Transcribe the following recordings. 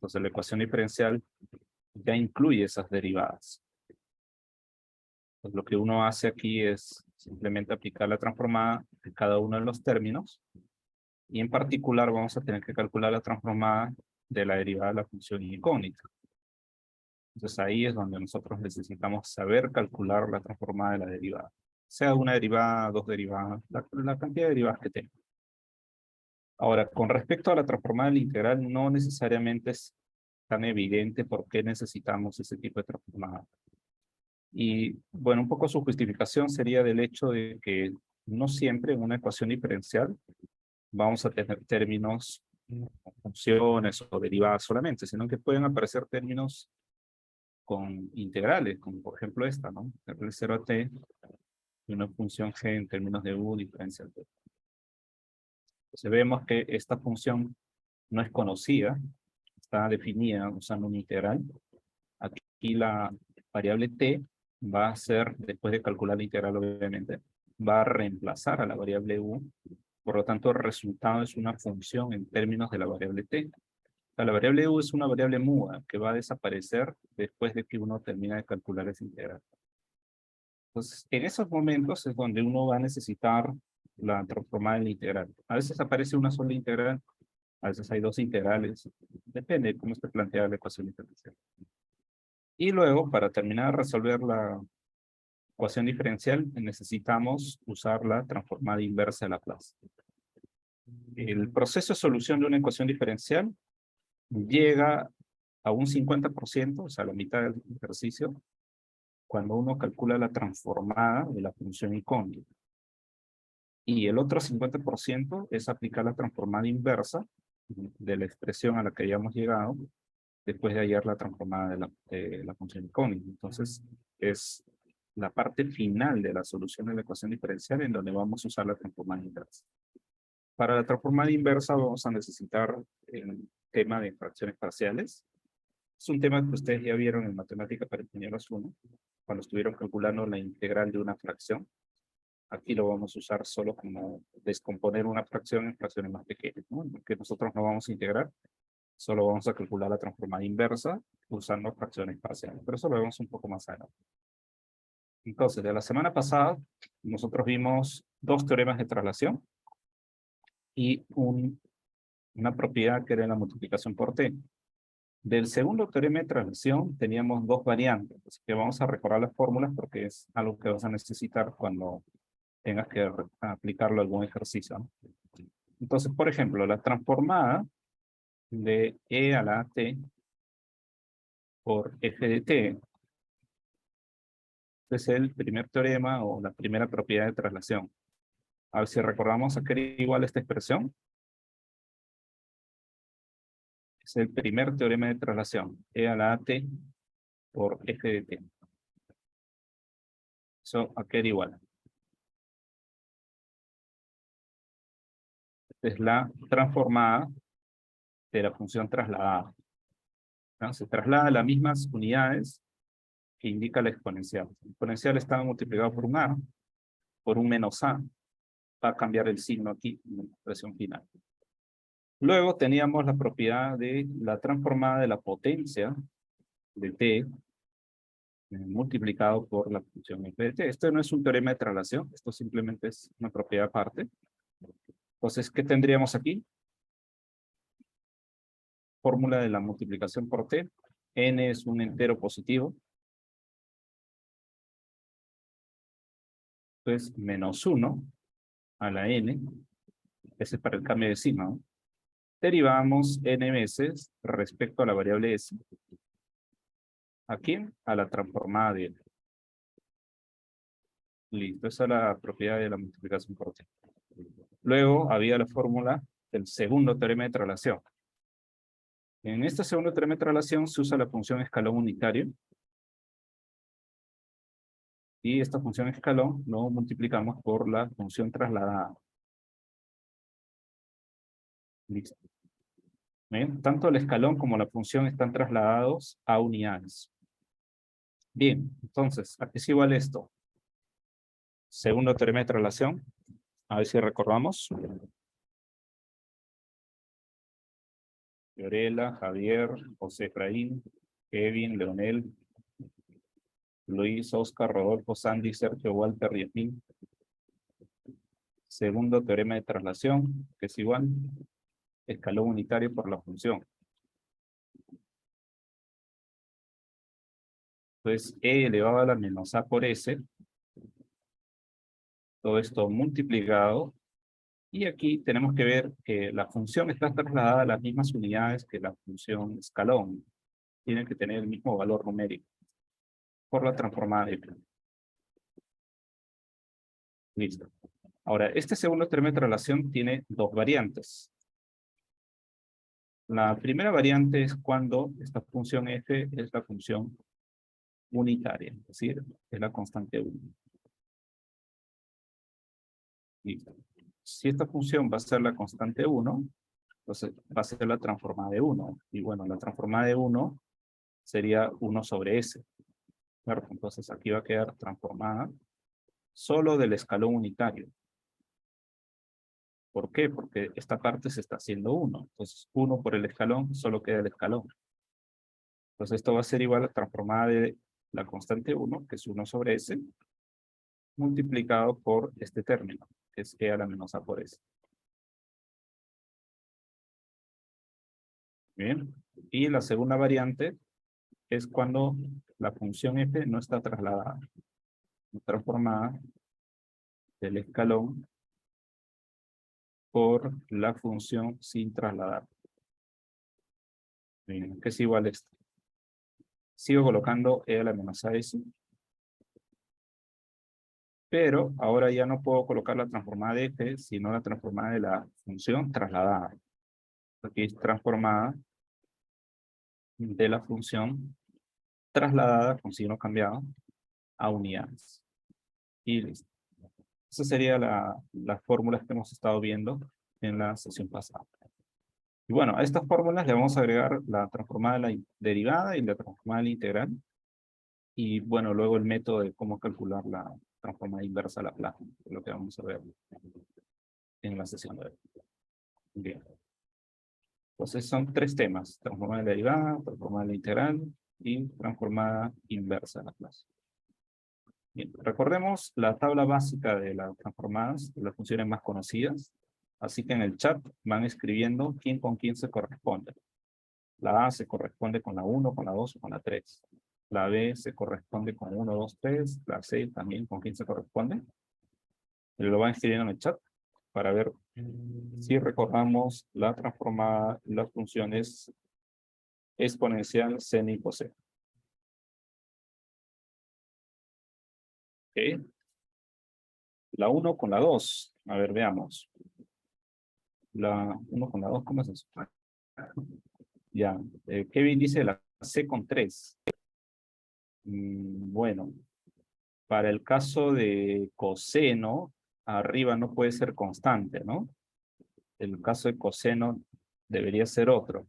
Entonces la ecuación diferencial ya incluye esas derivadas. Pues lo que uno hace aquí es simplemente aplicar la transformada de cada uno de los términos. Y en particular vamos a tener que calcular la transformada de la derivada de la función incógnita. Entonces ahí es donde nosotros necesitamos saber calcular la transformada de la derivada. Sea una derivada, dos derivadas, la cantidad de derivadas que tenga. Ahora, con respecto a la transformada del integral, no necesariamente es tan evidente por qué necesitamos ese tipo de transformada. Y bueno, un poco su justificación sería del hecho de que no siempre en una ecuación diferencial vamos a tener términos, funciones o derivadas solamente, sino que pueden aparecer términos con integrales, como por ejemplo esta, ¿no? De 0 a t, y una función g en términos de u diferencial t. Entonces vemos que esta función no es conocida, está definida usando un integral. Aquí la variable t va a ser, después de calcular la integral obviamente, va a reemplazar a la variable u. Por lo tanto, el resultado es una función en términos de la variable t. O sea, la variable u es una variable muda que va a desaparecer después de que uno termina de calcular esa integral. Entonces, en esos momentos es donde uno va a necesitar la transformada en la integral. A veces aparece una sola integral, a veces hay dos integrales. Depende de cómo esté planteada la ecuación diferencial. Y luego, para terminar de resolver la ecuación diferencial, necesitamos usar la transformada inversa de Laplace. El proceso de solución de una ecuación diferencial llega a un 50%, o sea, la mitad del ejercicio, cuando uno calcula la transformada de la función incógnita. Y el otro 50% es aplicar la transformada inversa de la expresión a la que hayamos llegado después de hallar la transformada de la función incógnita. Entonces, es la parte final de la solución de la ecuación diferencial en donde vamos a usar la transformada inversa. Para la transformada inversa vamos a necesitar el tema de fracciones parciales. Es un tema que ustedes ya vieron en Matemática para Ingenieros 1, cuando estuvieron calculando la integral de una fracción. Aquí lo vamos a usar solo como descomponer una fracción en fracciones más pequeñas, ¿no? Porque nosotros no vamos a integrar, solo vamos a calcular la transformada inversa usando fracciones parciales, pero eso lo vemos un poco más adelante. Entonces, de la semana pasada, nosotros vimos dos teoremas de traslación y una propiedad que era la multiplicación por t. Del segundo teorema de traslación teníamos dos variantes, así que vamos a recordar las fórmulas porque es algo que vas a necesitar cuando tengas que aplicarlo a algún ejercicio, ¿no? Entonces, por ejemplo, la transformada de e a la t por f de t es el primer teorema o la primera propiedad de traslación. A ver si recordamos a qué era igual esta expresión. Es el primer teorema de traslación, e a la t por f de t. Eso a qué era igual. Es la transformada de la función trasladada, ¿no? Se traslada a las mismas unidades que indica la exponencial. La exponencial está multiplicado por un a, por un menos a. Va a cambiar el signo aquí en la expresión final. Luego teníamos la propiedad de la transformada de la potencia de t multiplicado por la función f de t. Esto no es un teorema de traslación, esto simplemente es una propiedad aparte. Entonces, ¿qué tendríamos aquí? Fórmula de la multiplicación por t. N es un entero positivo. Entonces, menos 1 a la n. Ese es para el cambio de signo, ¿no? Derivamos n veces respecto a la variable s. ¿A quién? A la transformada de n. Listo, esa es la propiedad de la multiplicación por t. Luego había la fórmula del segundo teorema de traslación. En este segundo teorema de traslación se usa la función escalón unitario. Y esta función escalón lo multiplicamos por la función trasladada. Listo. ¿Bien? Tanto el escalón como la función están trasladados a unidades. Bien, entonces, ¿a qué es igual esto? Segundo teorema de traslación. A ver si recordamos. Fiorella, Javier, José Efraín, Kevin, Leonel, Luis, Oscar, Rodolfo, Sandy, Sergio, Walter, Yasmín. Segundo teorema de traslación, que es igual, escalón unitario por la función. Entonces, E elevado a la menos A por S. Todo esto multiplicado. Y aquí tenemos que ver que la función está trasladada a las mismas unidades que la función escalón. Tiene que tener el mismo valor numérico por la transformada de F. Listo. Ahora, este segundo teorema de traslación tiene dos variantes. La primera variante es cuando esta función F es la función unitaria, es decir, es la constante 1. Listo. Si esta función va a ser la constante 1, entonces va a ser la transformada de 1. Y bueno, la transformada de 1 sería 1 sobre S. Claro, entonces aquí va a quedar transformada solo del escalón unitario. ¿Por qué? Porque esta parte se está haciendo 1. Entonces 1 por el escalón, solo queda el escalón. Entonces esto va a ser igual a transformada de la constante 1, que es 1 sobre S, multiplicado por este término, que es E a la menos A por S. Bien. Y la segunda variante es cuando la función F no está trasladada, transformada del escalón por la función sin trasladar. Bien, que es igual a esto. Sigo colocando E a la menos AS. Pero ahora ya no puedo colocar la transformada de F, sino la transformada de la función trasladada. Aquí es transformada de la función trasladada con signo cambiado a unidades. Y listo. Esa sería las fórmulas que hemos estado viendo en la sesión pasada. Y bueno, a estas fórmulas le vamos a agregar la transformada de la derivada y la transformada de la integral. Y bueno, luego el método de cómo calcular la transformada inversa a Laplace, que es lo que vamos a ver en la sesión de hoy. Bien. Entonces son tres temas: transformada de la derivada, transformada de la integral y transformada inversa a Laplace. Bien, recordemos la tabla básica de las transformadas, de las funciones más conocidas. Así que en el chat van escribiendo quién con quién se corresponde. La A se corresponde con la 1, con la 2 o con la 3. La B se corresponde con 1, 2, 3. La C también con quién se corresponde. Y lo van escribiendo en el chat para ver si recordamos la transformada, las funciones exponencial, seno y coseno. ¿Ok? La 1 con la 2. A ver, veamos. La 1 con la 2, ¿cómo es eso? Ya. Kevin dice la C con 3. Bueno, para el caso de coseno, arriba no puede ser constante, ¿no? El caso de coseno debería ser otro.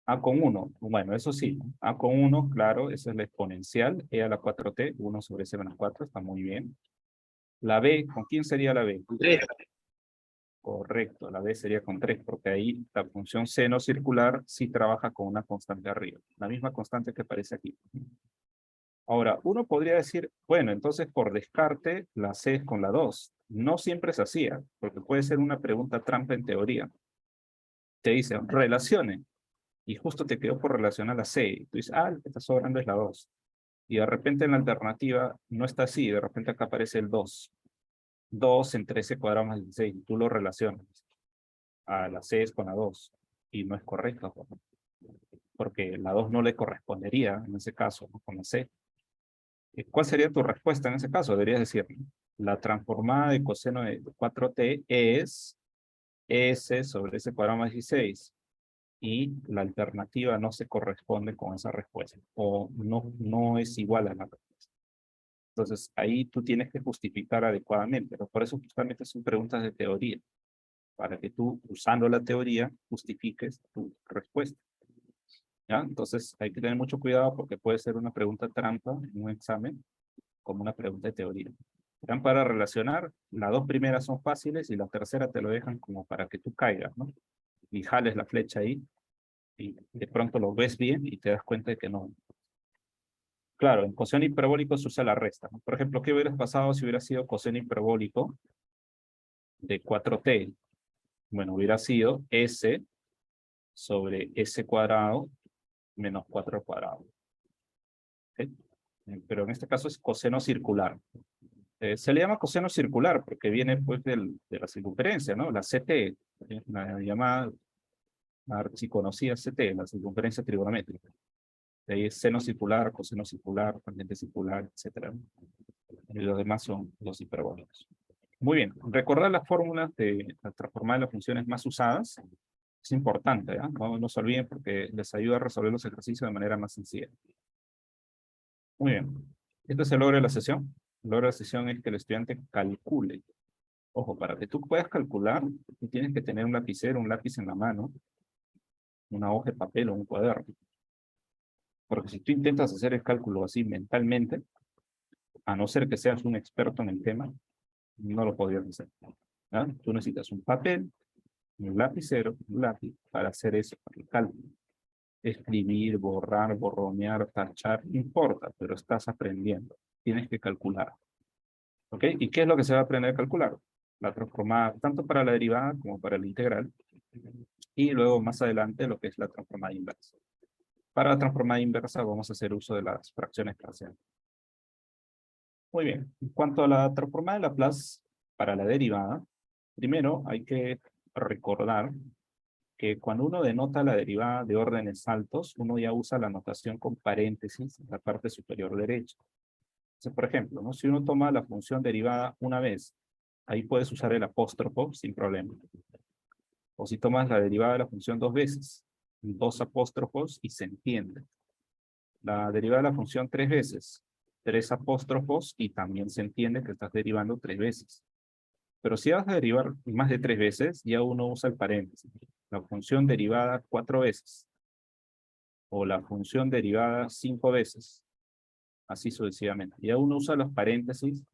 A con 1, bueno, eso sí, A con 1, claro, esa es la exponencial, E a la 4t, 1 sobre S menos 4, está muy bien. La B, ¿con quién sería la B? 3. Correcto, la B sería con 3, porque ahí la función seno circular sí trabaja con una constante arriba, la misma constante que aparece aquí. Ahora, uno podría decir, bueno, entonces por descarte, la C es con la 2. No siempre es así, porque puede ser una pregunta trampa en teoría. Te dice, relacione, y justo te quedó por relacionar la C. Y tú dices, ah, el que está sobrando es la 2. Y de repente en la alternativa no está así, de repente acá aparece el 2. 2 en 13 cuadrados más 16, tú lo relacionas. A la C es con la 2. Y no es correcto, porque la 2 no le correspondería en ese caso, ¿no? Con la C. ¿Cuál sería tu respuesta en ese caso? Deberías decir, la transformada de coseno de 4t es S sobre S cuadrado más 16. Y la alternativa no se corresponde con esa respuesta. O no es igual a la respuesta. Entonces, ahí tú tienes que justificar adecuadamente. Pero por eso justamente son preguntas de teoría. Para que tú, usando la teoría, justifiques tu respuesta. ¿Ya? Entonces, hay que tener mucho cuidado porque puede ser una pregunta trampa en un examen como una pregunta de teoría. Eran para relacionar, las dos primeras son fáciles y la tercera te lo dejan como para que tú caigas, ¿no? Y jales la flecha ahí y de pronto lo ves bien y te das cuenta de que no. Claro, en coseno hiperbólico se usa la resta, ¿no? Por ejemplo, ¿qué hubieras pasado si hubiera sido coseno hiperbólico de 4t? Bueno, hubiera sido s sobre s cuadrado menos 4 al cuadrado. ¿Ok? Pero en este caso es coseno circular. Se le llama coseno circular porque viene pues de la circunferencia, ¿no? La CT, la llamada archiconocida CT, la circunferencia trigonométrica. De ahí es seno circular, coseno circular, tangente circular, etc. Y los demás son los hiperbólicos. Muy bien, recordar las fórmulas de la transformada de las funciones más usadas es importante, ¿eh? No se olviden porque les ayuda a resolver los ejercicios de manera más sencilla. Muy bien, este es el logro de la sesión. El logro de la sesión es que el estudiante calcule. Ojo, para que tú puedas calcular, tú tienes que tener un lapicero, un lápiz en la mano, una hoja de papel o un cuaderno. Porque si tú intentas hacer el cálculo así mentalmente, a no ser que seas un experto en el tema, no lo podrías hacer. ¿Ya? Tú necesitas un papel, un lapicero, un lápiz para hacer eso, para el cálculo. Escribir, borrar, borronear, tachar, no importa, pero estás aprendiendo. Tienes que calcular. ¿Ok? ¿Y qué es lo que se va a aprender a calcular? La transformada, tanto para la derivada como para la integral. Y luego más adelante lo que es la transformada inversa. Para la transformada inversa vamos a hacer uso de las fracciones parciales. Muy bien. En cuanto a la transformada de Laplace para la derivada, primero hay que recordar que cuando uno denota la derivada de órdenes altos, uno ya usa la notación con paréntesis en la parte superior derecha. Entonces, por ejemplo, ¿no? Si uno toma la función derivada una vez, ahí puedes usar el apóstrofo sin problema. O si tomas la derivada de la función dos veces, dos apóstrofos y se entiende. La derivada de la función tres veces, tres apóstrofos y también se entiende que estás derivando tres veces. Pero si vas a derivar más de tres veces, ya uno usa el paréntesis. La función derivada cuatro veces. O la función derivada cinco veces. Así sucesivamente. Ya uno usa los paréntesis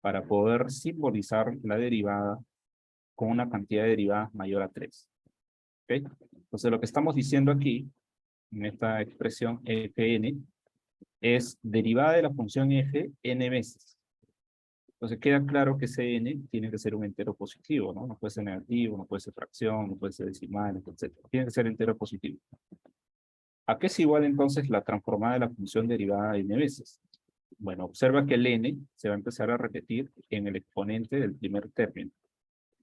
para poder simbolizar la derivada con una cantidad de derivadas mayor a 3. ¿Okay? Entonces lo que estamos diciendo aquí, en esta expresión fn, es derivada de la función f n veces. Entonces queda claro que ese n tiene que ser un entero positivo, ¿no? No puede ser negativo, no puede ser fracción, no puede ser decimal, etc. Tiene que ser entero positivo. ¿A qué es igual entonces la transformada de la función derivada n veces? Bueno, observa que el n se va a empezar a repetir en el exponente del primer término.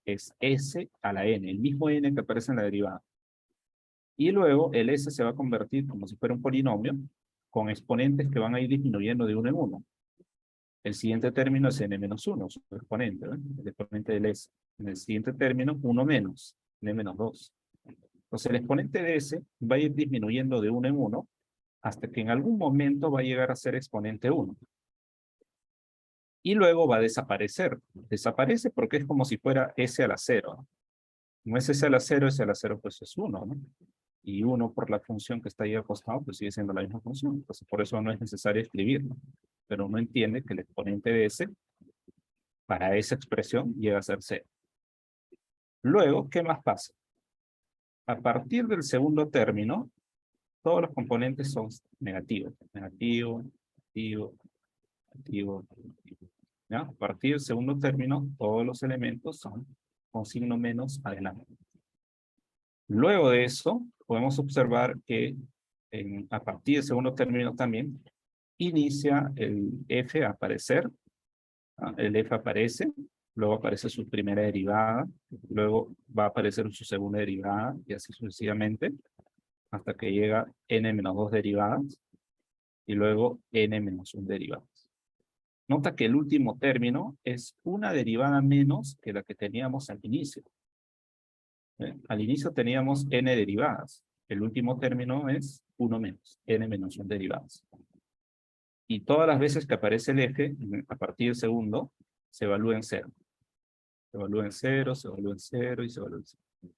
Es s a la n, el mismo n que aparece en la derivada. Y luego el s se va a convertir como si fuera un polinomio con exponentes que van a ir disminuyendo de uno en uno. El siguiente término es n-1, su exponente, ¿eh? El exponente del s. En el siguiente término, 1 menos, n-2. Entonces el exponente de s va a ir disminuyendo de uno en uno hasta que en algún momento va a llegar a ser exponente 1. Y luego va a desaparecer. Desaparece porque es como si fuera s a la 0. ¿No? Como es s a la 0, s a la 0 pues es 1, ¿no? Y 1 por la función que está ahí al costado, pues sigue siendo la misma función. Entonces por eso no es necesario escribirlo. Pero uno entiende que el exponente de s, para esa expresión, llega a ser 0. Luego, ¿qué más pasa? A partir del segundo término, todos los componentes son negativos. Negativo, negativo, negativo, negativo. ¿Ya? A partir del segundo término, todos los elementos son con signo menos adelante. Luego de eso, podemos observar que a partir del segundo término también, inicia el f a aparecer. El f aparece, luego aparece su primera derivada, luego va a aparecer su segunda derivada, y así sucesivamente, hasta que llega n-2 derivadas, y luego n-1 derivadas. Nota que el último término es una derivada menos que la que teníamos al inicio. Al inicio teníamos n derivadas. El último término es 1 menos, n-1 derivadas. Y todas las veces que aparece el f, a partir del segundo, se evalúa en 0. Se evalúa en 0, se evalúa en 0 y se evalúa en 0.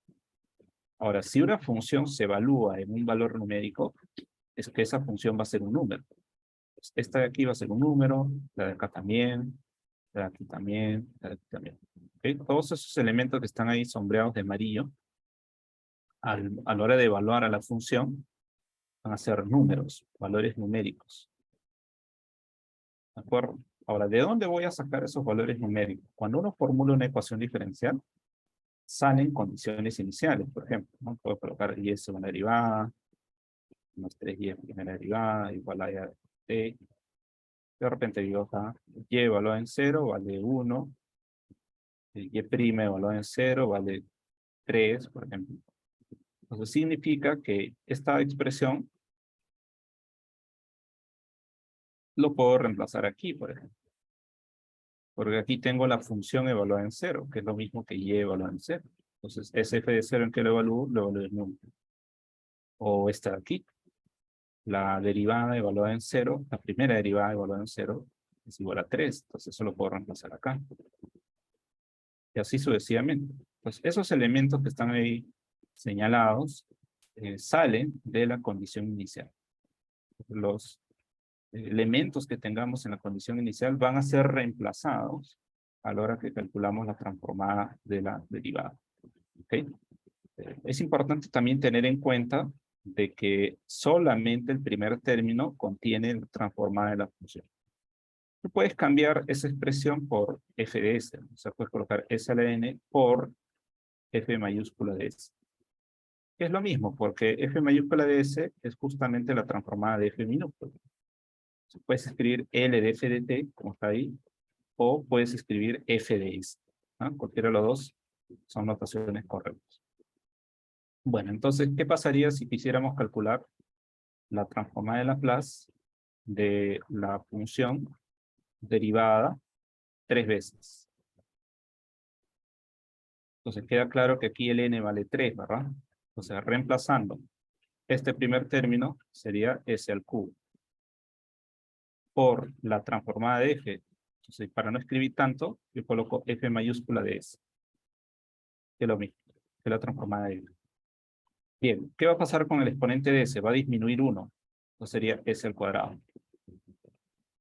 Ahora, si una función se evalúa en un valor numérico, es que esa función va a ser un número. Esta de aquí va a ser un número, la de acá también, Aquí también, aquí también. ¿Ok? Todos esos elementos que están ahí sombreados de amarillo, a la hora de evaluar a la función, van a ser números, valores numéricos. ¿De acuerdo? Ahora, ¿de dónde voy a sacar esos valores numéricos? Cuando uno formula una ecuación diferencial, salen condiciones iniciales, por ejemplo, ¿no? Puedo colocar y segunda derivada, más 3y primera derivada, igual a y de t. De repente digo acá, y evaluado en 0 vale 1, y' evaluado en 0 vale 3, por ejemplo. Entonces significa que esta expresión lo puedo reemplazar aquí, por ejemplo. Porque aquí tengo la función evaluada en 0, que es lo mismo que y evaluada en 0. Entonces, ese f de 0 en que lo evalúo en 1. O esta de aquí. La derivada evaluada en 0, la primera derivada evaluada en 0, es igual a 3. Entonces, eso lo puedo reemplazar acá. Y así sucesivamente. Pues esos elementos que están ahí señalados salen de la condición inicial. Los elementos que tengamos en la condición inicial van a ser reemplazados a la hora que calculamos la transformada de la derivada. ¿Okay? Es importante también tener en cuenta de que solamente el primer término contiene la transformada de la función. Tú puedes cambiar esa expresión por f de s, o sea, puedes colocar s a la n por f mayúscula de s. Que es lo mismo, porque f mayúscula de s es justamente la transformada de f minúscula. Puedes escribir L de f de t, como está ahí, o puedes escribir f de s. ¿No? Cualquiera de los dos son notaciones correctas. Bueno, entonces, ¿qué pasaría si quisiéramos calcular la transformada de Laplace de la función derivada 3 veces? Entonces, queda claro que aquí el n vale 3, ¿verdad? Entonces, reemplazando este primer término, sería s al cubo por la transformada de f. Entonces, para no escribir tanto, yo coloco f mayúscula de s, que es lo mismo, que la transformada de f. Bien, ¿qué va a pasar con el exponente de s? Va a disminuir 1. Entonces sería s al cuadrado.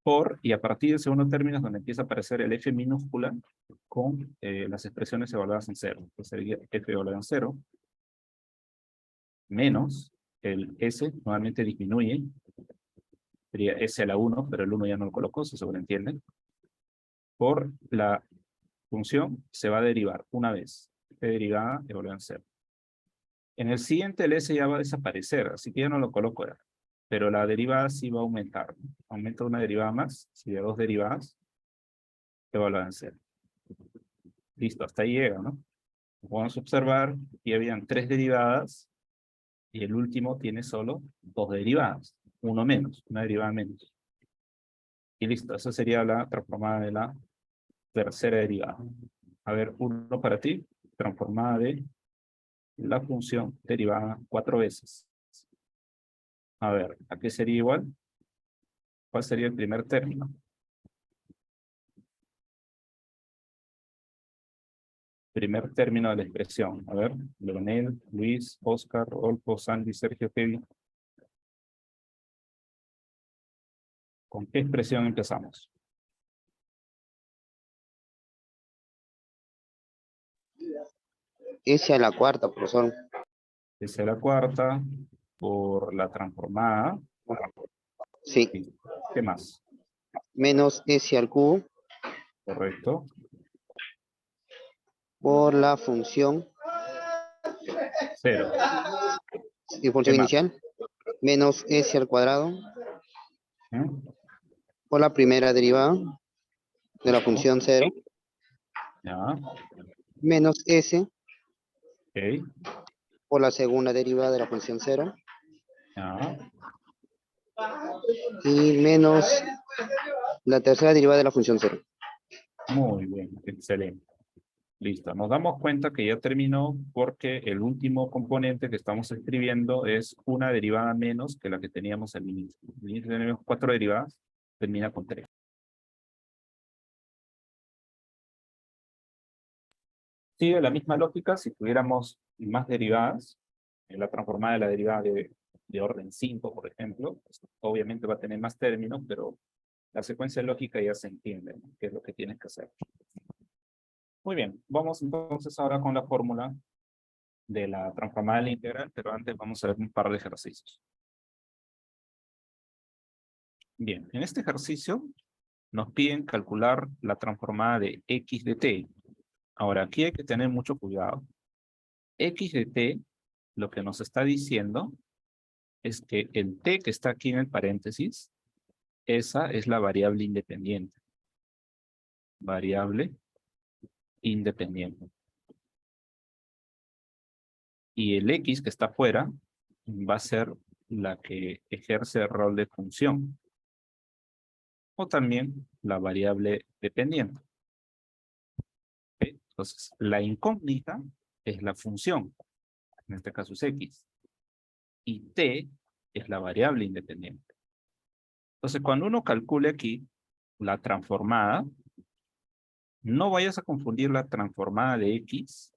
Por, y a partir del segundo término es donde empieza a aparecer el f minúscula con las expresiones evaluadas en 0. Entonces sería f evaluado en 0 menos el s, nuevamente disminuye. Sería s a la 1, pero el 1 ya no lo colocó, se sobreentiende. Por la función se va a derivar una vez. F derivada evaluada en 0. En el siguiente el s ya va a desaparecer, así que ya no lo coloco ya. Pero la derivada sí va a aumentar. Aumenta una derivada más, sería 2 derivadas, evaluada en 0. Listo, hasta ahí llega, ¿no? Podemos observar que habían 3 derivadas y el último tiene solo 2 derivadas. Uno menos, una derivada menos. Y listo, esa sería la transformada de la tercera derivada. A ver, uno para ti, transformada de la función derivada 4 veces. A ver, ¿a qué sería igual? ¿Cuál sería el primer término? Primer término de la expresión. A ver, Leonel, Luis, Oscar, Rodolfo, Sandy, Sergio, Kevin. ¿Con qué expresión empezamos? S a la cuarta, profesor. S a la cuarta por la transformada. Sí. ¿Qué más? Menos S al cubo Correcto. por la función 0. y ¿Qué función más? inicial. Menos S al cuadrado ¿Eh? por la primera derivada de la Listo. función 0. Ya. Menos S Ok. por la segunda derivada de la función 0. Ya. Y menos la tercera derivada de la función 0. Muy bien. Excelente. Listo. Nos damos cuenta que ya terminó porque el último componente que estamos escribiendo es una derivada menos que la que teníamos al inicio. Al inicio tenemos 4 derivadas, termina con 3. Sigue la misma lógica si tuviéramos más derivadas. En la transformada de la derivada de orden 5, por ejemplo, pues, obviamente va a tener más términos, pero La secuencia lógica ya se entiende, ¿no? ¿Qué es lo que tienes que hacer? Muy bien, vamos entonces ahora con la fórmula de la transformada de la integral, pero antes vamos a ver un par de ejercicios. Bien, en este ejercicio nos piden calcular la transformada de x de t. Ahora, aquí hay que tener mucho cuidado. X de t, lo que nos está diciendo es que el t que está aquí en el paréntesis, esa es la variable independiente. Variable independiente. Y el x que está afuera va a ser la que ejerce el rol de función. O también la variable dependiente. ¿Okay? Entonces, la incógnita es la función. En este caso es x. Y t es la variable independiente. Entonces, cuando uno calcule aquí la transformada, no vayas a confundir la transformada de x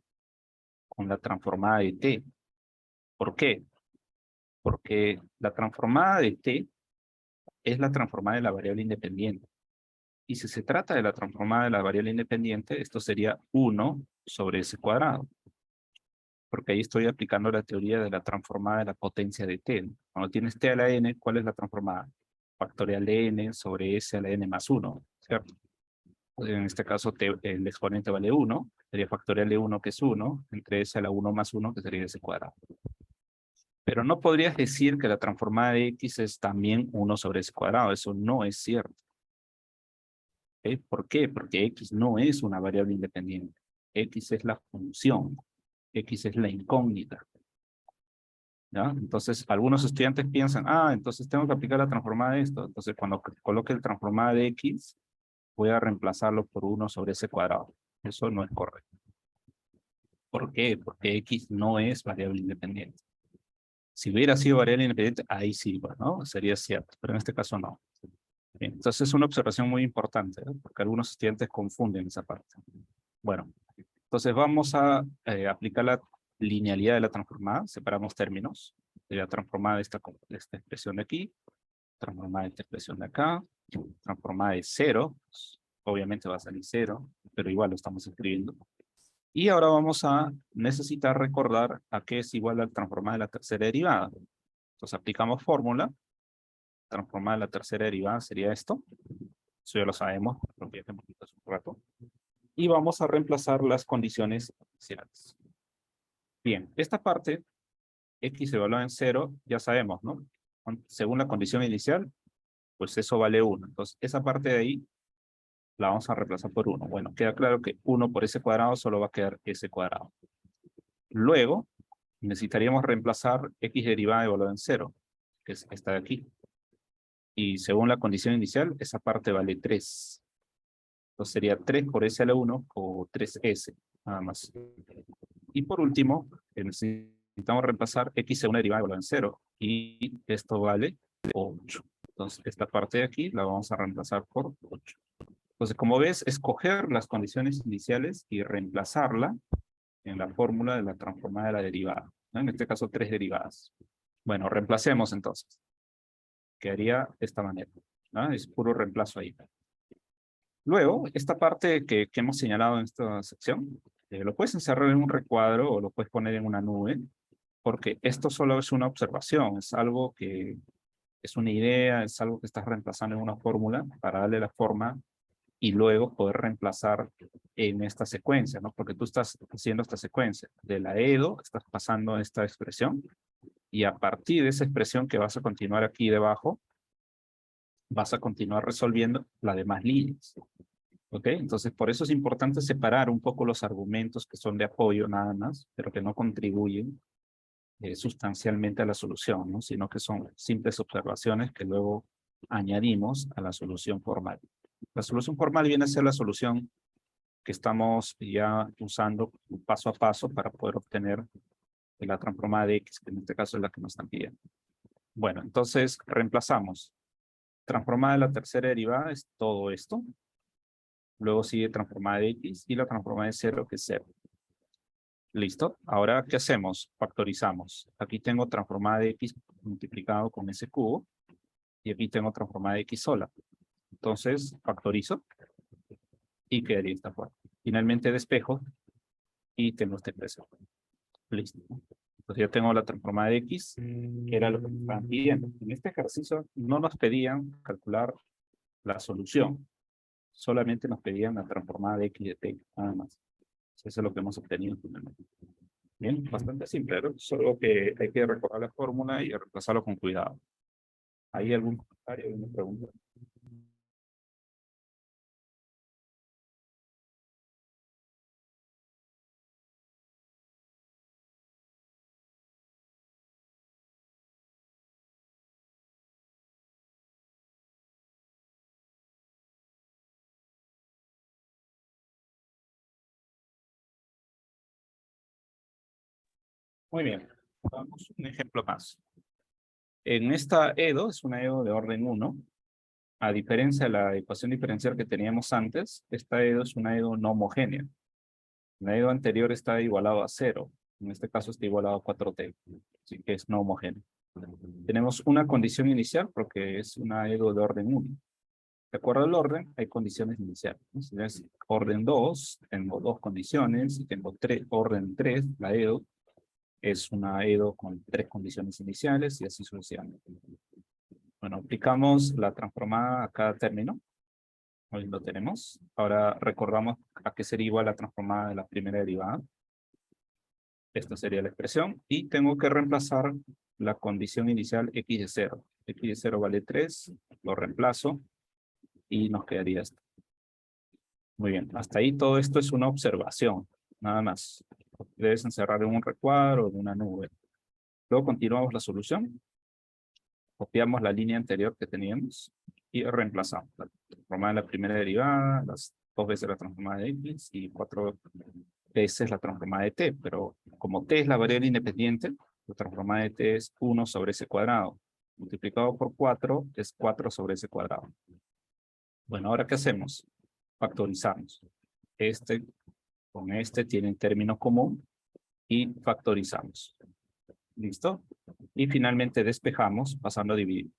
con la transformada de t. ¿Por qué? Porque la transformada de t es la transformada de la variable independiente. Y si se trata de la transformada de la variable independiente, esto sería 1 sobre s cuadrado. Porque ahí estoy aplicando la teoría de la transformada de la potencia de t. Cuando tienes t a la n, ¿cuál es la transformada? Factorial de n sobre s a la n más 1, ¿cierto? En este caso el exponente vale 1, sería factorial de 1 que es 1, entre s a la 1 más 1 que sería s cuadrado. Pero no podrías decir que la transformada de x es también 1 sobre s cuadrado, eso no es cierto. ¿Okay? ¿Por qué? Porque x no es una variable independiente, x es la función, x es la incógnita. ¿Ya? Entonces, algunos estudiantes piensan, entonces tengo que aplicar la transformada de esto. Entonces, cuando coloque la transformada de x, voy a reemplazarlo por 1 sobre s cuadrado. Eso no es correcto. ¿Por qué? Porque x no es variable independiente. Si hubiera sido variable independiente, ahí sí, ¿no? Sería cierto, pero en este caso no. Bien, entonces es una observación muy importante, ¿no? Porque algunos estudiantes confunden esa parte. Bueno, entonces vamos a aplicar la linealidad de la transformada. Separamos términos. La transformada de esta expresión de aquí, transformada de esta expresión de acá, transformada de 0, obviamente va a salir 0, pero igual lo estamos escribiendo. Y ahora vamos a necesitar recordar a qué es igual a la transformada de la tercera derivada. Entonces aplicamos fórmula. Transformada de la tercera derivada sería esto. Eso ya lo sabemos, lo que hemos visto hace un rato. Y vamos a reemplazar las condiciones iniciales. Bien, esta parte, x evaluada en 0, ya sabemos, ¿no? Según la condición inicial, pues eso vale 1. Entonces, esa parte de ahí la vamos a reemplazar por 1. Bueno, queda claro que 1 por s cuadrado solo va a quedar s cuadrado. Luego, necesitaríamos reemplazar x derivada evaluada en 0, que es esta de aquí. Y según la condición inicial, esa parte vale 3. Entonces sería 3 por s a la 1 o 3s, nada más. Y por último, necesitamos reemplazar x según la derivada evaluada en 0. Y esto vale 8. Entonces esta parte de aquí la vamos a reemplazar por 8. Entonces, como ves, escoger las condiciones iniciales y reemplazarla en la fórmula de la transformada de la derivada, ¿no? En este caso, 3 derivadas. Bueno, reemplacemos entonces. Quedaría de esta manera, ¿no? Es puro reemplazo ahí. Luego, esta parte que hemos señalado en esta sección, lo puedes encerrar en un recuadro o lo puedes poner en una nube, porque esto solo es una observación, es algo que es una idea, es algo que estás reemplazando en una fórmula para darle la forma y luego poder reemplazar en esta secuencia, ¿no? Porque tú estás haciendo esta secuencia. De la EDO estás pasando a esta expresión y a partir de esa expresión que vas a continuar aquí debajo, vas a continuar resolviendo las demás líneas. ¿Ok? Entonces, por eso es importante separar un poco los argumentos que son de apoyo nada más, pero que no contribuyen sustancialmente a la solución, ¿no? Sino que son simples observaciones que luego añadimos a la solución formal. La solución formal viene a ser la solución que estamos ya usando paso a paso para poder obtener la transformada de X, que en este caso es la que nos están pidiendo. Bueno, entonces reemplazamos. Transformada de la tercera derivada es todo esto. Luego sigue transformada de X y la transformada de 0, que es 0. ¿Listo? Ahora, ¿qué hacemos? Factorizamos. Aquí tengo transformada de X multiplicado con ese cubo. Y aquí tengo transformada de X sola. Entonces, factorizo y quedaría esta forma. Finalmente despejo y tengo esta expresión. Listo. Entonces ya tengo la transformada de X, que era lo que me estaban pidiendo. En este ejercicio no nos pedían calcular la solución. Solamente nos pedían la transformada de X de T, nada más. Eso es lo que hemos obtenido finalmente. Bien, bastante simple, ¿no? Solo que hay que recordar la fórmula y reemplazarlo con cuidado. ¿Hay algún comentario, alguna pregunta? Muy bien, vamos un ejemplo más. En esta EDO, es una EDO de orden 1, a diferencia de la ecuación diferencial que teníamos antes, esta EDO es una EDO no homogénea. La EDO anterior está igualado a 0, en este caso está igualado a 4t, así que es no homogéneo. Tenemos una condición inicial porque es una EDO de orden 1. De acuerdo al orden, hay condiciones iniciales, ¿no? Si es orden 2, tengo dos condiciones, si tengo orden 3, la EDO, es una EDO con 3 condiciones iniciales y así sucesivamente. Bueno, aplicamos la transformada a cada término. Hoy lo tenemos. Ahora recordamos a qué sería igual la transformada de la primera derivada. Esta sería la expresión. Y tengo que reemplazar la condición inicial x de 0. X de 0 vale 3, lo reemplazo y nos quedaría esto. Muy bien, hasta ahí todo esto es una observación, nada más. Debes encerrar en un recuadro o en una nube. Luego continuamos la solución. Copiamos la línea anterior que teníamos y reemplazamos la transformada de la primera derivada, las 2 veces la transformada de x y 4 veces la transformada de t. Pero como t es la variable independiente, la transformada de t es 1 sobre ese cuadrado. Multiplicado por 4 es 4 sobre ese cuadrado. Bueno, ¿ahora qué hacemos? Factorizamos. Este con este tienen término común y factorizamos. ¿Listo? Y finalmente despejamos pasando a dividir.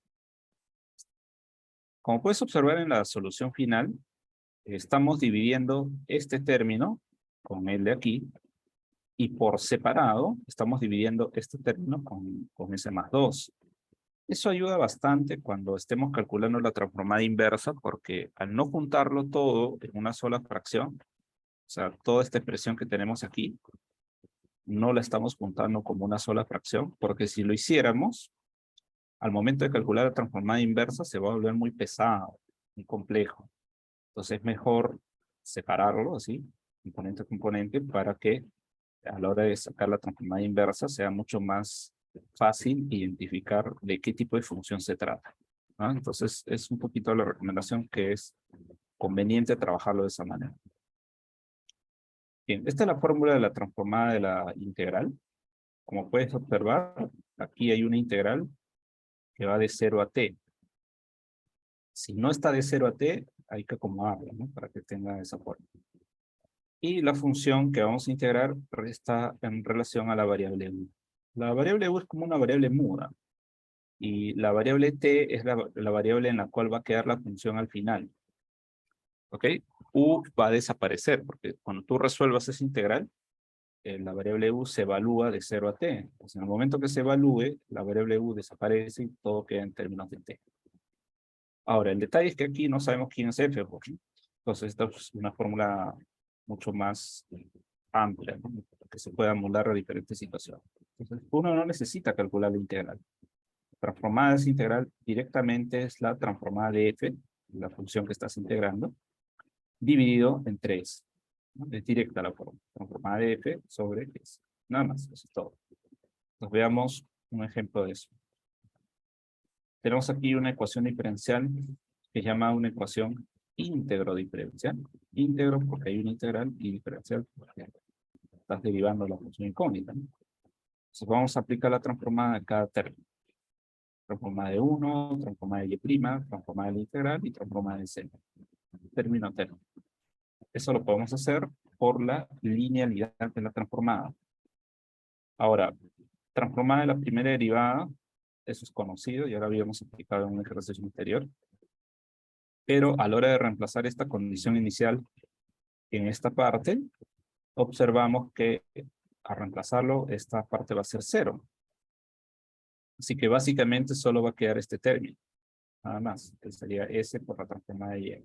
Como puedes observar en la solución final, estamos dividiendo este término con el de aquí y por separado estamos dividiendo este término con ese más 2. Eso ayuda bastante cuando estemos calculando la transformada inversa porque al no juntarlo todo en una sola fracción, o sea, toda esta expresión que tenemos aquí, no la estamos juntando como una sola fracción, porque si lo hiciéramos, al momento de calcular la transformada inversa se va a volver muy pesado, muy complejo. Entonces es mejor separarlo así, componente a componente, para que a la hora de sacar la transformada inversa sea mucho más fácil identificar de qué tipo de función se trata, ¿no? Entonces es un poquito la recomendación que es conveniente trabajarlo de esa manera. Bien, esta es la fórmula de la transformada de la integral. Como puedes observar, aquí hay una integral que va de 0 a t. Si no está de 0 a t, hay que acomodarla, ¿no? Para que tenga esa forma. Y la función que vamos a integrar está en relación a la variable u. La variable u es como una variable muda. Y la variable t es la variable en la cual va a quedar la función al final. ¿Ok? U va a desaparecer, porque cuando tú resuelvas esa integral, la variable u se evalúa de 0 a t. Entonces, en el momento que se evalúe, la variable u desaparece y todo queda en términos de t. Ahora, el detalle es que aquí no sabemos quién es f. Entonces, esta es una fórmula mucho más amplia, ¿no? Que se puede amoldar a diferentes situaciones. Entonces, uno no necesita calcular la integral. Transformada es integral directamente es la transformada de f, la función que estás integrando, dividido en 3. ¿No? Es directa la forma. Transformada de f sobre s. Nada más, eso es todo. Nos veamos un ejemplo de eso. Tenemos aquí una ecuación diferencial que se llama una ecuación íntegro diferencial. Íntegro porque hay una integral y diferencial porque estás derivando la función incógnita, ¿no? Entonces vamos a aplicar la transformada a cada término. Transformada de 1, transformada de y', transformada de la integral y transformada de c. Término a término. Eso lo podemos hacer por la linealidad de la transformada. Ahora, transformada de la primera derivada, eso es conocido, ya lo habíamos aplicado en un ejercicio anterior. Pero a la hora de reemplazar esta condición inicial en esta parte, observamos que al reemplazarlo, esta parte va a ser 0. Así que básicamente solo va a quedar este término. Nada más, que sería S por la transformada de Y.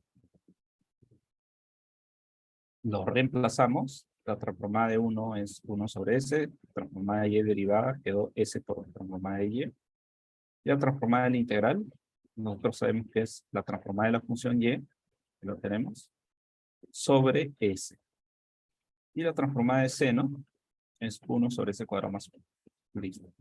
Lo reemplazamos. La transformada de 1 es 1 sobre S. La transformada de Y derivada quedó S por la transformada de Y. Y la transformada del integral, nosotros sabemos que es la transformada de la función Y, que lo tenemos, sobre S. Y la transformada de seno es 1 sobre S cuadrado más 1. Listo.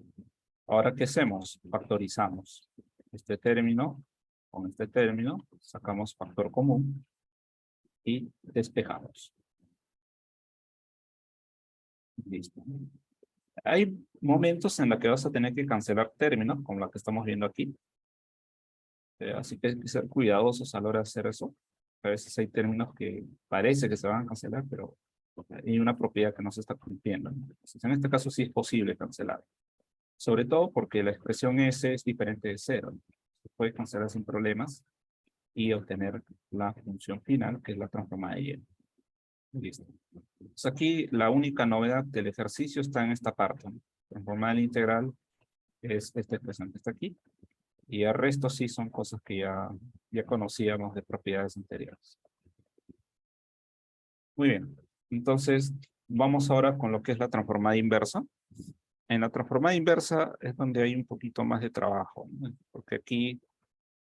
Ahora, ¿qué hacemos? Factorizamos este término con este término, sacamos factor común y despejamos. Listo. Hay momentos en los que vas a tener que cancelar términos, como la que estamos viendo aquí. Así que hay que ser cuidadosos a la hora de hacer eso. A veces hay términos que parece que se van a cancelar, pero hay una propiedad que no se está cumpliendo. Entonces, en este caso sí es posible cancelar. Sobre todo porque la expresión S es diferente de 0. Se puede cancelar sin problemas y obtener la función final, que es la transformada de Y. Listo. Pues aquí la única novedad del ejercicio está en esta parte. Transformada del integral es esta expresión que está aquí. Y el resto sí son cosas que ya conocíamos de propiedades anteriores. Muy bien. Entonces, vamos ahora con lo que es la transformada inversa. En la transformada inversa es donde hay un poquito más de trabajo, ¿no? Porque aquí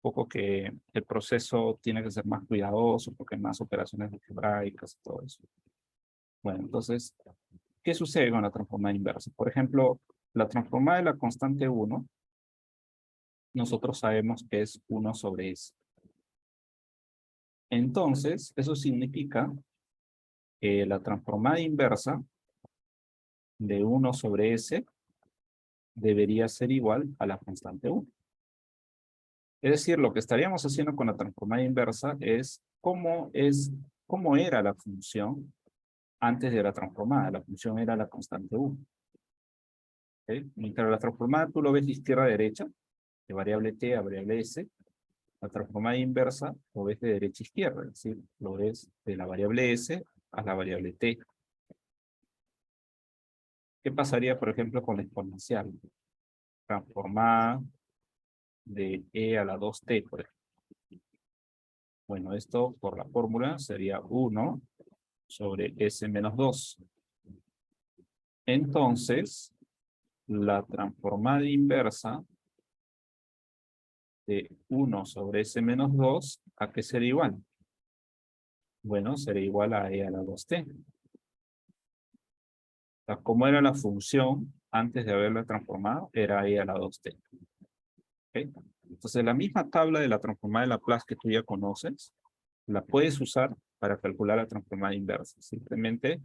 poco que el proceso tiene que ser más cuidadoso porque hay más operaciones algebraicas y todo eso. Bueno, entonces, ¿qué sucede con la transformada inversa? Por ejemplo, la transformada de la constante 1, nosotros sabemos que es 1 sobre S. Entonces, eso significa que la transformada inversa de 1 sobre S debería ser igual a la constante 1. Es decir, lo que estaríamos haciendo con la transformada inversa es cómo era la función antes de la transformada. La función era la constante 1. ¿Okay? Mientras la transformada tú lo ves de izquierda a derecha, de variable t a variable s. La transformada inversa lo ves de derecha a izquierda, es decir, lo ves de la variable s a la variable t. ¿Qué pasaría, por ejemplo, con la exponencial? Transformada de e a la 2t, por ejemplo. Bueno, esto por la fórmula sería 1 sobre s menos 2. Entonces, la transformada inversa de 1 sobre s menos 2, ¿a qué sería igual? Bueno, sería igual a e a la 2t. O sea, ¿cómo era la función antes de haberla transformado? Era e a la 2t. ¿Okay? Entonces, la misma tabla de la transformada de Laplace que tú ya conoces, la puedes usar para calcular la transformada inversa. Simplemente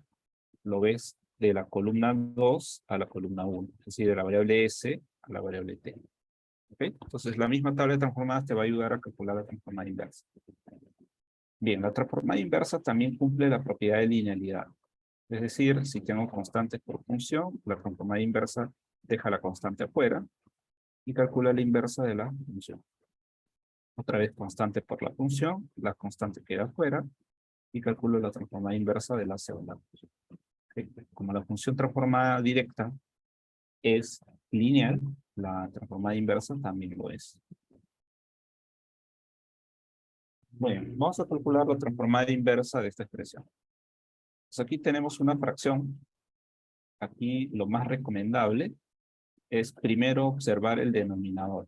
lo ves de la columna 2 a la columna 1. Es decir, de la variable s a la variable t. ¿Okay? Entonces, la misma tabla de transformadas te va a ayudar a calcular la transformada inversa. Bien, la transformada inversa también cumple la propiedad de linealidad. Es decir, si tengo constantes por función, la transformada inversa deja la constante afuera y calcula la inversa de la función. Otra vez constante por la función, la constante queda afuera y calculo la transformada inversa de la segunda función. ¿Okay? Como la función transformada directa es lineal, la transformada inversa también lo es. Bueno, vamos a calcular la transformada inversa de esta expresión. Pues aquí tenemos una fracción. Aquí lo más recomendable es primero observar el denominador.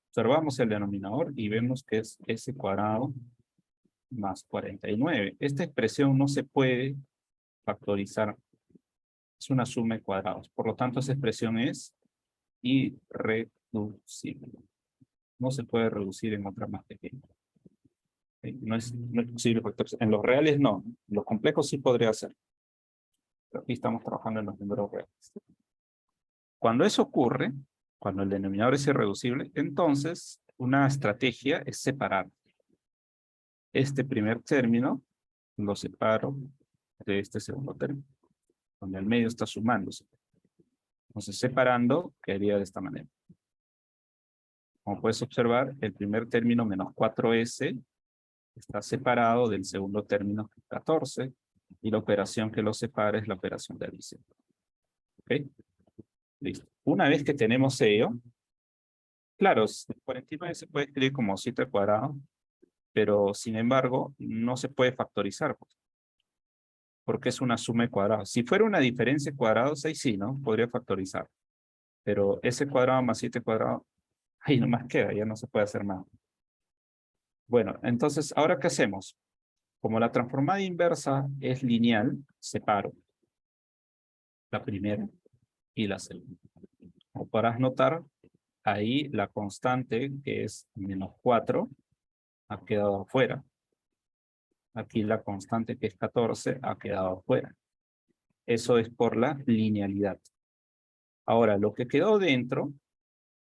Observamos el denominador y vemos que es s cuadrado más 49. Esta expresión no se puede factorizar. Es una suma de cuadrados. Por lo tanto, esa expresión es irreducible. No se puede reducir en otra más pequeña. No es posible factorizar. En los reales no. En los complejos sí podría ser. Pero aquí estamos trabajando en los números reales. Cuando eso ocurre, cuando el denominador es irreducible, entonces una estrategia es separar este primer término, lo separo de este segundo término, donde al medio está sumándose. Entonces, separando, quedaría de esta manera. Como puedes observar, el primer término menos 4s está separado del segundo término 14 y la operación que lo separa es la operación de adición. ¿Ok? Listo. Una vez que tenemos ello, claro, 49 se puede escribir como 7 al cuadrado, pero sin embargo no se puede factorizar porque es una suma de cuadrados. Si fuera una diferencia de cuadrados, ahí sí, ¿no? Podría factorizar. Pero ese cuadrado más 7 cuadrado, ahí nomás queda, ya no se puede hacer nada. Bueno, entonces, ¿ahora qué hacemos? Como la transformada inversa es lineal, separo la primera y la segunda. Como podrás notar, ahí la constante, que es menos 4, ha quedado afuera. Aquí la constante, que es 14, ha quedado afuera. Eso es por la linealidad. Ahora, lo que quedó dentro,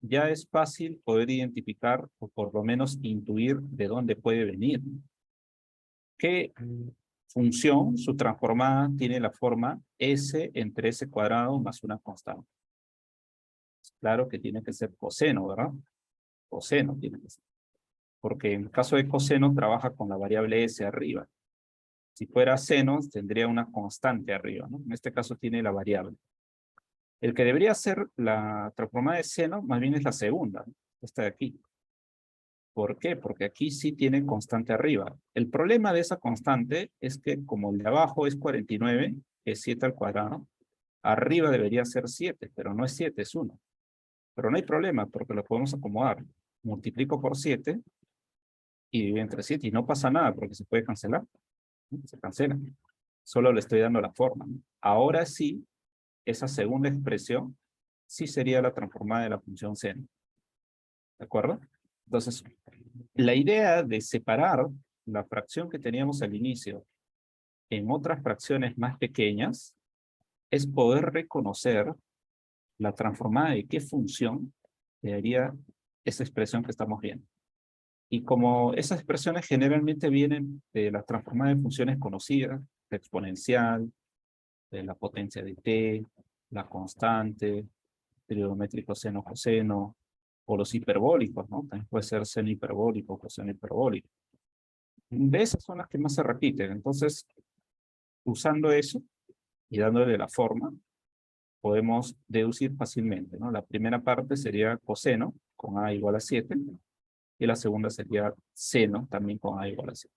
ya es fácil poder identificar o por lo menos intuir de dónde puede venir. ¿Qué función, su transformada, tiene la forma S entre S cuadrado más una constante? Claro que tiene que ser coseno, ¿verdad? Coseno tiene que ser. Porque en el caso de coseno trabaja con la variable S arriba. Si fuera seno, tendría una constante arriba, ¿no? En este caso tiene la variable. El que debería ser la transformada de seno, más bien es la segunda, ¿no? Esta de aquí. ¿Por qué? Porque aquí sí tiene constante arriba. El problema de esa constante es que como el de abajo es 49, que es 7 al cuadrado, arriba debería ser 7, pero no es 7, es 1. Pero no hay problema porque lo podemos acomodar. Multiplico por 7 y divido entre 7 y no pasa nada porque se puede cancelar. ¿No? Se cancela. Solo le estoy dando la forma, ¿no? Ahora sí, esa segunda expresión sí sería la transformada de la función seno. ¿De acuerdo? Entonces, la idea de separar la fracción que teníamos al inicio en otras fracciones más pequeñas es poder reconocer la transformada de qué función le daría esa expresión que estamos viendo. Y como esas expresiones generalmente vienen de las transformadas de funciones conocidas, la exponencial, de la potencia de t, la constante, trigonométrico seno coseno, o los hiperbólicos, ¿no? También puede ser seno hiperbólico, coseno hiperbólico. De esas son las que más se repiten. Entonces, usando eso y dándole la forma, podemos deducir fácilmente, ¿no? La primera parte sería coseno, con a igual a 7, y la segunda sería seno, también con a igual a 7.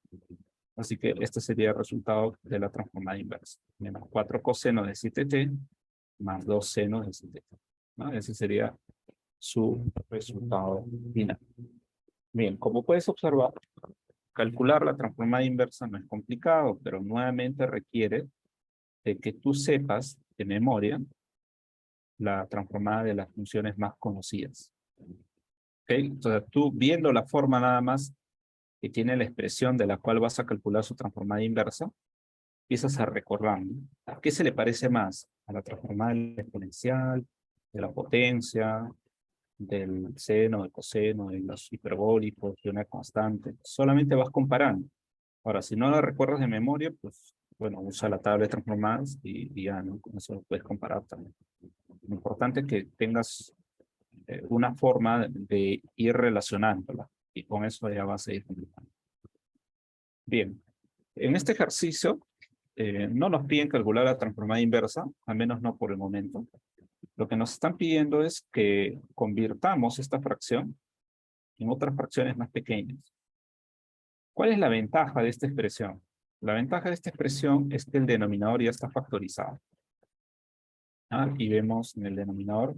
Así que este sería el resultado de la transformada inversa. Menos 4 coseno de 7t, más 2 seno de 7t. ¿No? Ese sería su resultado final. Bien, como puedes observar, calcular la transformada inversa no es complicado, pero nuevamente requiere de que tú sepas de memoria la transformada de las funciones más conocidas. ¿Ok? Entonces tú viendo la forma nada más que tiene la expresión de la cual vas a calcular su transformada inversa, empiezas a recordar, ¿no? ¿A qué se le parece más? ¿A la transformada de la exponencial, de la potencia, del seno, del coseno, de los hiperbólicos, de una constante? Solamente vas comparando. Ahora, si no la recuerdas de memoria, pues, bueno, usa la tabla de transformadas y ya, ¿no? Con eso lo puedes comparar también. Lo importante es que tengas una forma de ir relacionándola y con eso ya vas a ir completando. Bien, en este ejercicio no nos piden calcular la transformada inversa, al menos no por el momento. Lo que nos están pidiendo es que convirtamos esta fracción en otras fracciones más pequeñas. ¿Cuál es la ventaja de esta expresión? La ventaja de esta expresión es que el denominador ya está factorizado. Y vemos en el denominador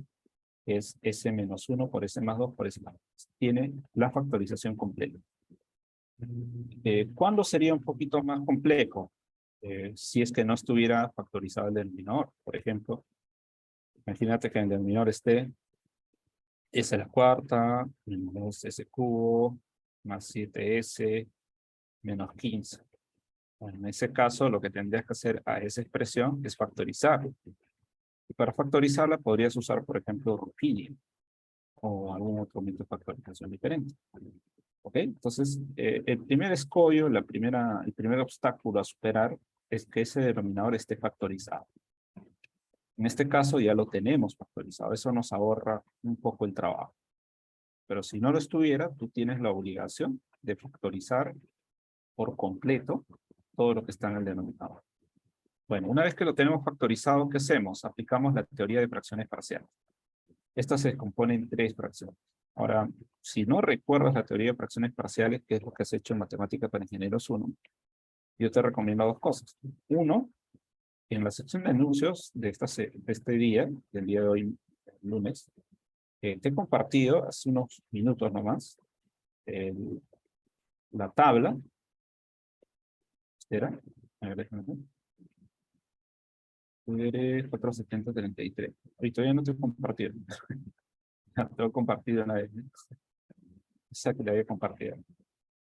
que es s menos 1 por s más 2 por s más 2. Tiene la factorización completa. ¿Cuándo sería un poquito más complejo? Si es que no estuviera factorizado el denominador. Por ejemplo, imagínate que en el denominador esté s a la cuarta, menos s cubo, más 7s, menos 15. Bueno, en ese caso, lo que tendrías que hacer a esa expresión es factorizarla. Y para factorizarla podrías usar, por ejemplo, Ruffini o algún otro método de factorización diferente. ¿Ok? Entonces, el primer escollo, el primer obstáculo a superar es que ese denominador esté factorizado. En este caso ya lo tenemos factorizado. Eso nos ahorra un poco el trabajo. Pero si no lo estuviera, tú tienes la obligación de factorizar por completo todo lo que está en el denominador. Bueno, una vez que lo tenemos factorizado, ¿qué hacemos? Aplicamos la teoría de fracciones parciales. Esta se descompone en 3 fracciones. Ahora, si no recuerdas la teoría de fracciones parciales, que es lo que has hecho en Matemática para Ingenieros 1, yo te recomiendo 2 cosas. Uno, en la sección de anuncios de este día, del día de hoy, lunes, te he compartido hace unos minutos nomás la tabla. Espera, a ver, déjame ver. 470-33. Hoy todavía no te he compartido. Te lo he compartido una vez. Esa que le había compartido.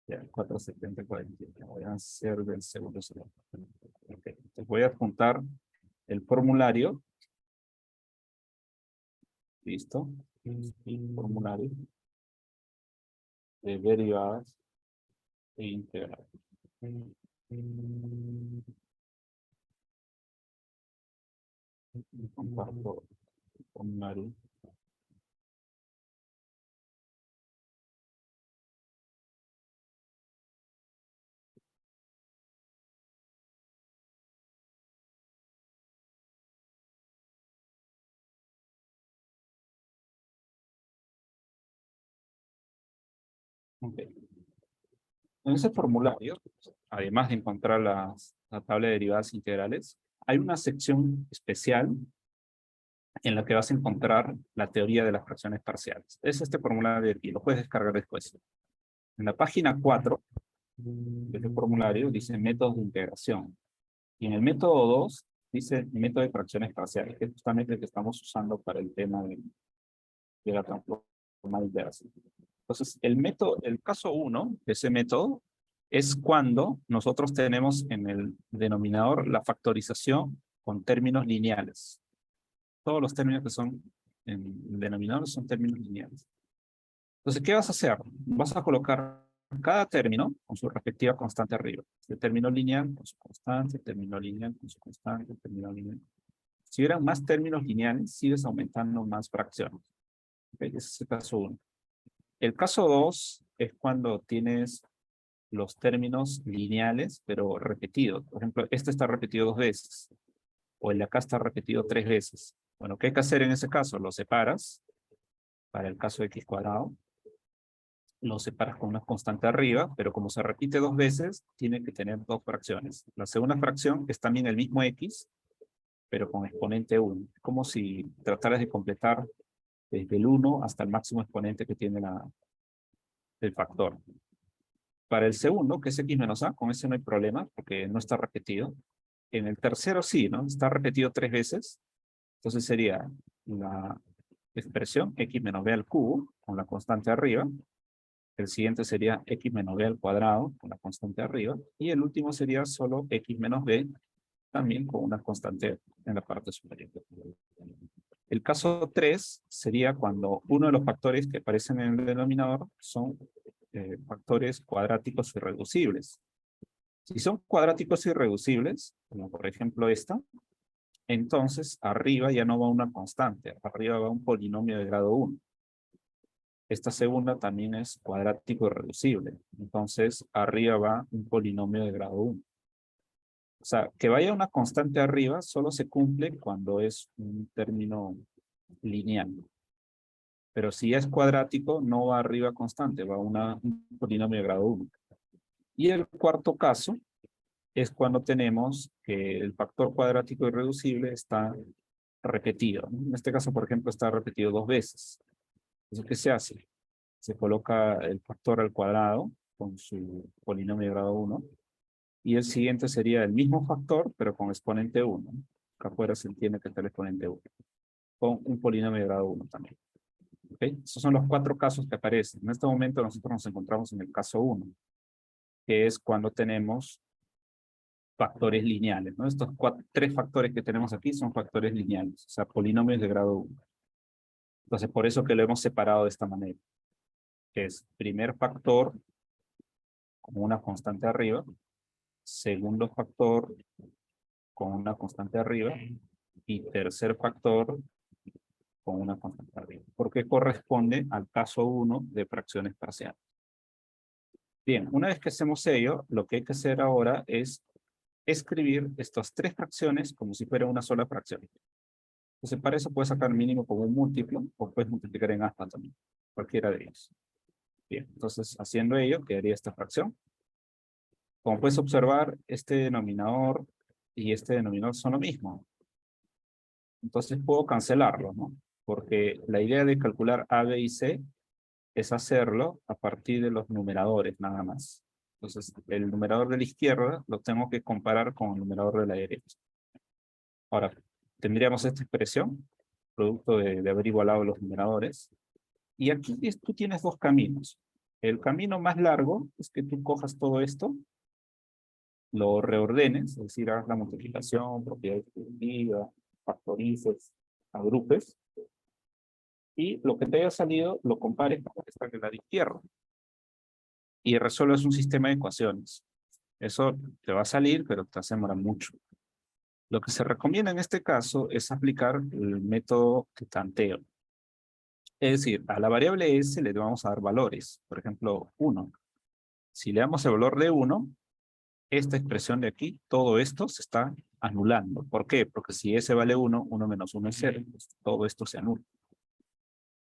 Ya, 470-43. Voy a hacer del segundo celular. Okay. Te voy a apuntar el formulario. Listo. El formulario de derivadas e integrales. Comparto el formulario. Okay. En ese formulario, además de encontrar la tabla de derivadas integrales, hay una sección especial en la que vas a encontrar la teoría de las fracciones parciales. Es este formulario de aquí, lo puedes descargar después. En la página 4 de este formulario dice métodos de integración. Y en el método 2 dice método de fracciones parciales, que es justamente el que estamos usando para el tema de la transformada de integración. Entonces, el caso 1 de ese método es cuando nosotros tenemos en el denominador la factorización con términos lineales. Todos los términos que son en el denominador son términos lineales. Entonces, ¿qué vas a hacer? Vas a colocar cada término con su respectiva constante arriba. El término lineal con su constante, el término lineal con su constante, el término lineal. Si hubieran más términos lineales, sigues aumentando más fracciones. ¿Okay? Ese es el caso 1. El caso 2 es cuando tienes los términos lineales, pero repetidos. Por ejemplo, este está repetido 2 veces. O el de acá está repetido 3 veces. Bueno, ¿qué hay que hacer en ese caso? Lo separas, para el caso de x cuadrado. Lo separas con una constante arriba, pero como se repite 2 veces, tiene que tener 2 fracciones. La segunda fracción es también el mismo x, pero con exponente 1. Es como si trataras de completar desde el 1 hasta el máximo exponente que tiene el factor. Para el segundo, que es x menos a, con ese no hay problema, porque no está repetido. En el tercero sí, ¿no? Está repetido 3 veces. Entonces sería la expresión x menos b al cubo, con la constante arriba. El siguiente sería x menos b al cuadrado, con la constante arriba. Y el último sería solo x menos b, también con una constante en la parte superior. El caso 3 sería cuando uno de los factores que aparecen en el denominador son factores cuadráticos irreducibles. Si son cuadráticos irreducibles, como por ejemplo esta, entonces arriba ya no va una constante, arriba va un polinomio de grado 1. Esta segunda también es cuadrático irreducible, entonces arriba va un polinomio de grado 1. O sea, que vaya una constante arriba solo se cumple cuando es un término lineal. Pero si es cuadrático, no va arriba constante, va un polinomio de grado 1. Y el cuarto caso es cuando tenemos que el factor cuadrático irreducible está repetido. En este caso, por ejemplo, está repetido 2 veces. Entonces, ¿qué se hace? Se coloca el factor al cuadrado con su polinomio de grado 1. Y el siguiente sería el mismo factor, pero con exponente 1. Acá afuera se entiende que está el exponente 1. Con un polinomio de grado 1 también. ¿Okay? Esos son los 4 casos que aparecen. En este momento nosotros nos encontramos en el caso 1, que es cuando tenemos factores lineales, ¿no? Estos 3 factores que tenemos aquí son factores lineales, o sea, polinomios de grado 1. Entonces, por eso que lo hemos separado de esta manera, que es primer factor con una constante arriba, segundo factor con una constante arriba, y tercer factor con una constante arriba, porque corresponde al caso 1 de fracciones parciales. Bien, una vez que hacemos ello, lo que hay que hacer ahora es escribir estas tres fracciones como si fuera una sola fracción. Entonces, para eso puedes sacar mínimo como un múltiplo, o puedes multiplicar en aspa también, cualquiera de ellos. Bien, entonces, haciendo ello, quedaría esta fracción. Como puedes observar, este denominador y este denominador son lo mismo. Entonces, puedo cancelarlo, ¿no? Porque la idea de calcular A, B y C es hacerlo a partir de los numeradores, nada más. Entonces, el numerador de la izquierda lo tengo que comparar con el numerador de la derecha. Ahora, tendríamos esta expresión, producto de haber igualado los numeradores. Y aquí tú tienes dos caminos. El camino más largo es que tú cojas todo esto, lo reordenes, es decir, hagas la multiplicación, propiedad distributiva, factorices, agrupes, y lo que te haya salido lo compares con lo que está en el lado izquierdo. Y resuelves un sistema de ecuaciones. Eso te va a salir, pero te hace demorar mucho. Lo que se recomienda en este caso es aplicar el método de tanteo. Es decir, a la variable S le vamos a dar valores. Por ejemplo, 1. Si le damos el valor de 1, esta expresión de aquí, todo esto se está anulando. ¿Por qué? Porque si S vale 1, 1 menos 1 es 0. Pues todo esto se anula.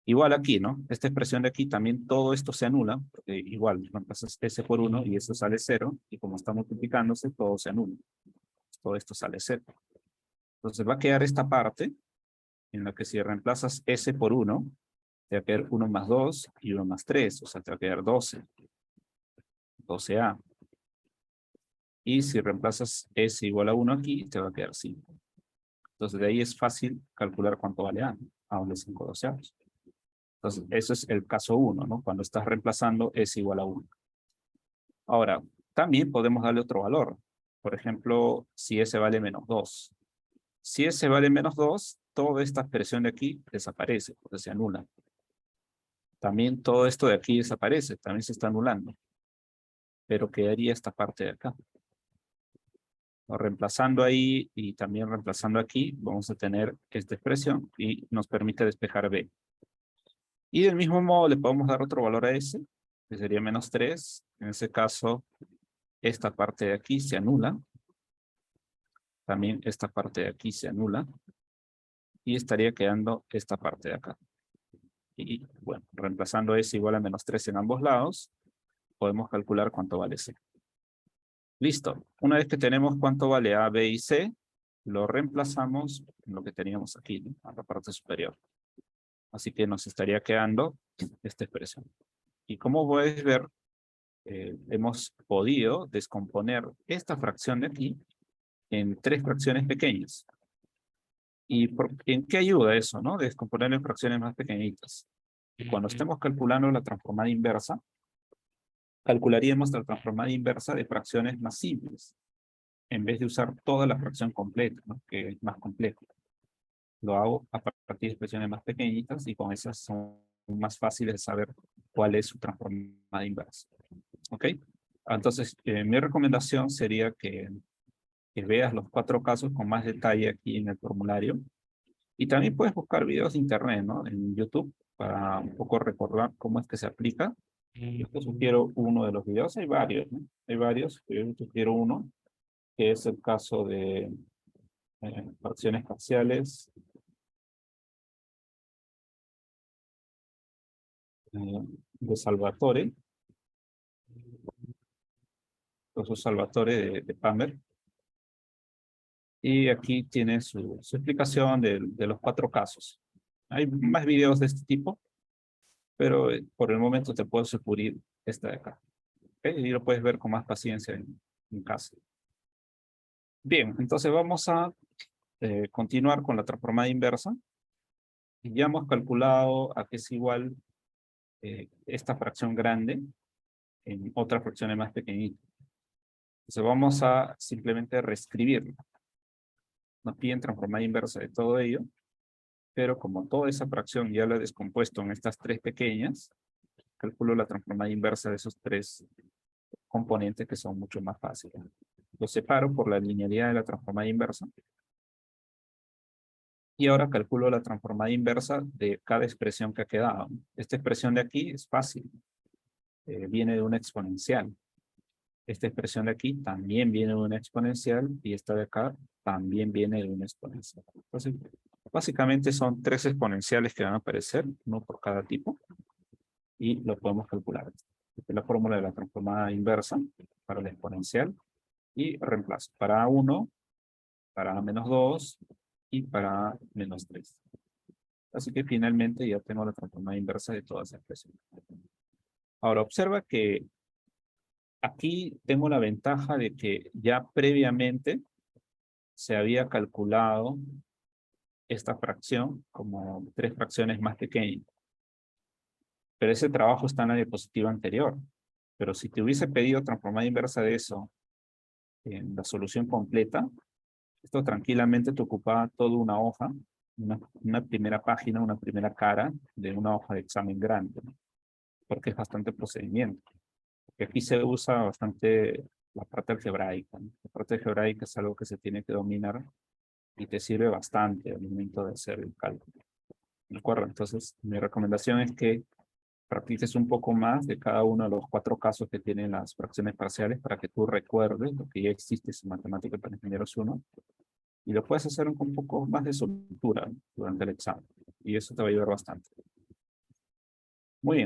Igual aquí, ¿no? Esta expresión de aquí también todo esto se anula, porque igual reemplazas S por 1 y eso sale 0, y como está multiplicándose, todo se anula. Todo esto sale 0. Entonces va a quedar esta parte, en la que si reemplazas S por 1, te va a quedar 1 más 2 y 1 más 3, o sea, te va a quedar 12. 12A. Y si reemplazas S igual a 1 aquí, te va a quedar 5. Entonces de ahí es fácil calcular cuánto vale A, a donde 5 doceavos. Entonces, eso es el caso 1, ¿no? Cuando estás reemplazando S igual a 1. Ahora, también podemos darle otro valor. Por ejemplo, si S vale menos 2. Si S vale menos 2, toda esta expresión de aquí desaparece, porque se anula. También todo esto de aquí desaparece, también se está anulando. Pero quedaría esta parte de acá. O reemplazando ahí y también reemplazando aquí, vamos a tener esta expresión y nos permite despejar B. Y del mismo modo le podemos dar otro valor a S, que sería menos 3. En ese caso, esta parte de aquí se anula. También esta parte de aquí se anula. Y estaría quedando esta parte de acá. Y bueno, reemplazando S igual a menos 3 en ambos lados, podemos calcular cuánto vale C. Listo. Una vez que tenemos cuánto vale A, B y C, lo reemplazamos en lo que teníamos aquí, ¿no? A la parte superior. Así que nos estaría quedando esta expresión. Y como puedes ver, hemos podido descomponer esta fracción de aquí en tres fracciones pequeñas. ¿Y en qué ayuda eso, no? Descomponer en fracciones más pequeñitas. Y cuando estemos calculando la transformada inversa, calcularíamos la transformada inversa de fracciones más simples, en vez de usar toda la fracción completa, ¿no? Que es más complejo. Lo hago a partir de expresiones más pequeñitas y con esas son más fáciles de saber cuál es su transformada inversa. ¿Ok? Entonces, mi recomendación sería que veas los 4 casos con más detalle aquí en el formulario. Y también puedes buscar videos de internet, ¿no? En YouTube, para un poco recordar cómo es que se aplica. Yo te sugiero uno de los videos, hay varios, ¿no? Hay varios, pero yo te sugiero uno, que es el caso de fracciones parciales, de Salvatore, profesor Salvatore de Palmer. Y aquí tiene su explicación de los 4 casos. Hay más videos de este tipo, pero por el momento te puedo sugerir esta de acá. ¿Okay? Y lo puedes ver con más paciencia en casa. Bien, entonces vamos a continuar con la transformada inversa. Y ya hemos calculado a qué es igual esta fracción grande en otras fracciones más pequeñitas. Entonces vamos a simplemente reescribirla. Nos piden transformada inversa de todo ello, pero como toda esa fracción ya la he descompuesto en estas 3 pequeñas, calculo la transformada inversa de esos 3 componentes que son mucho más fáciles. Los separo por la linealidad de la transformada inversa. Y ahora calculo la transformada inversa de cada expresión que ha quedado. Esta expresión de aquí es fácil. Viene de una exponencial. Esta expresión de aquí también viene de una exponencial y esta de acá también viene de una exponencial. Entonces, básicamente son 3 exponenciales que van a aparecer, uno por cada tipo, y lo podemos calcular. Esta es la fórmula de la transformada inversa para la exponencial y reemplazo para A1, para A-2 y para A-3. Así que finalmente ya tengo la transformada inversa de todas esas expresiones. Ahora observa que aquí tengo la ventaja de que ya previamente se había calculado esta fracción como 3 fracciones más pequeñas. Pero ese trabajo está en la diapositiva anterior. Pero si te hubiese pedido transformada inversa de eso en la solución completa, esto tranquilamente te ocupaba toda una hoja, una primera página, una primera cara de una hoja de examen grande, ¿no? Porque es bastante procedimiento. Porque aquí se usa bastante la parte algebraica, ¿no? La parte algebraica es algo que se tiene que dominar y te sirve bastante al momento de hacer el cálculo. ¿De acuerdo? Entonces, mi recomendación es que practiques un poco más de cada uno de los 4 casos que tienen las fracciones parciales para que tú recuerdes lo que ya existe en Matemática para Ingenieros 1 y lo puedes hacer con un poco más de soltura durante el examen. Y eso te va a ayudar bastante.